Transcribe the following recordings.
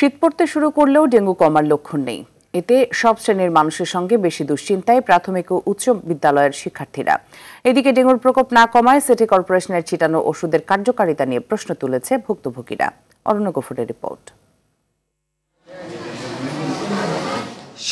শীত পড়তে শুরু করলেও ডেঙ্গু কমার লক্ষণ নেই। এতে সব শ্রেণীর মানুষের সঙ্গে বেশি দুশ্চিন্তায় প্রাথমিক ও উচ্চ বিদ্যালয়ের শিক্ষার্থীরা। এদিকে ডেঙ্গুর প্রকোপ না কমায় সিটি কর্পোরেশনের ছিটানো ওষুধের কার্যকারিতা নিয়ে প্রশ্ন তুলেছে ভুক্তভোগীরা। অরণ্য গফুরের রিপোর্ট।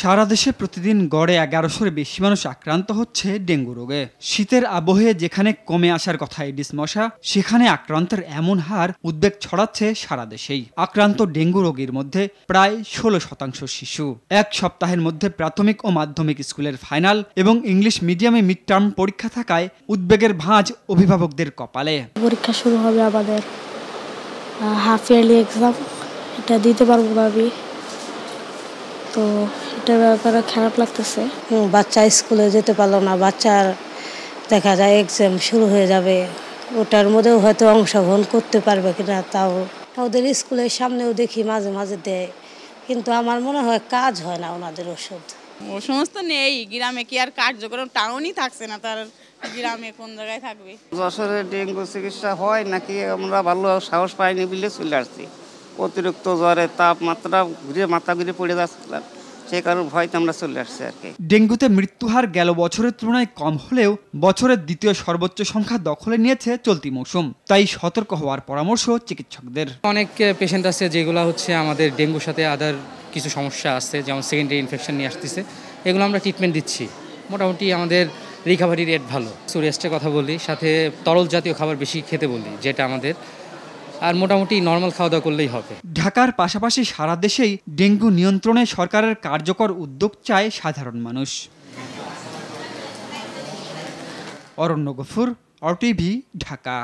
সারা দেশে প্রতিদিন গড়ে 1100-এর বেশি মানুষ আক্রান্ত হচ্ছে ডেঙ্গু রোগে। শীতের আবহে যেখানে কমে আসার কথা এডিস মশা, সেখানে আক্রান্তের এমন হার উদ্বেগ ছড়াচ্ছে সারা দেশেই। আক্রান্ত ডেঙ্গু রোগীর মধ্যে প্রায় 16% শিশু। এক সপ্তাহের মধ্যে প্রাথমিক ও মাধ্যমিক স্কুলের ফাইনাল এবং ইংলিশ মিডিয়ামে মিড টার্ম পরীক্ষা থাকায় উদ্বেগের ভাঁজ অভিভাবকদের কপালে। পরীক্ষা শুরু হবে আমাদের, হাফ ইয়ারলি এক্সাম, এটা দিতে পারবো ভাবি, তো এটার ব্যাপারে খারাপ লাগতেছে। বাচ্চা স্কুলে যেতে পারলো না, বাচ্চার দেখা যায় এক্সাম শুরু হয়ে যাবে, ওটার মধ্যেও হয়তো অংশগ্রহণ করতে পারবে কিনা। তাও ওদের স্কুলের সামনেও দেখি মাঝে মাঝে দেয়, কিন্তু আমার মনে হয় কাজ হয় না ওনাদের ওষুধ। ও সমস্ত নেই গ্রামে, কি আর কার্যক্রম টাউনই থাকছে না, তার গ্রামে কোন জায়গায় থাকবে। যশোরে ডেঙ্গু চিকিৎসা হয় নাকি আমরা ভালো সাহস পাইনি বলে চলে আসছি। অতিরিক্ত জ্বরে তাপমাত্রা মাথা ঘুরে পড়ে যাচ্ছিলাম, সেই কারণে ভয়তে আমরা চলে আসছি আর কি। ডেঙ্গুতে মৃত্যুহার গেল বছরের তুলনায় কম হলেও বছরের দ্বিতীয় সর্বোচ্চ সংখ্যা দখলে নিয়েছে চলতি মৌসুম। তাই সতর্ক হওয়ার পরামর্শ চিকিৎসকদের। অনেক পেশেন্ট আছে যেগুলো হচ্ছে আমাদের ডেঙ্গুর সাথে আদার কিছু সমস্যা আছে, যেমন সেকেন্ডারি ইনফেকশন নিয়ে আসতেছে, এগুলো আমরা ট্রিটমেন্ট দিচ্ছি। মোটামুটি আমাদের রিকভারি রেট ভালো। রেস্টের কথা বলি, সাথে তরল জাতীয় খাবার বেশি খেতে বলি, যেটা আমাদের, আর মোটামুটি নর্মাল খাওয়া দাওয়া করলেই হবে। ঢাকার পাশাপাশি সারা দেশেই ডেঙ্গু নিয়ন্ত্রণে সরকারের কার্যকর উদ্যোগ চায় সাধারণ মানুষ। অরণ্য গফুর, RTV, ঢাকা।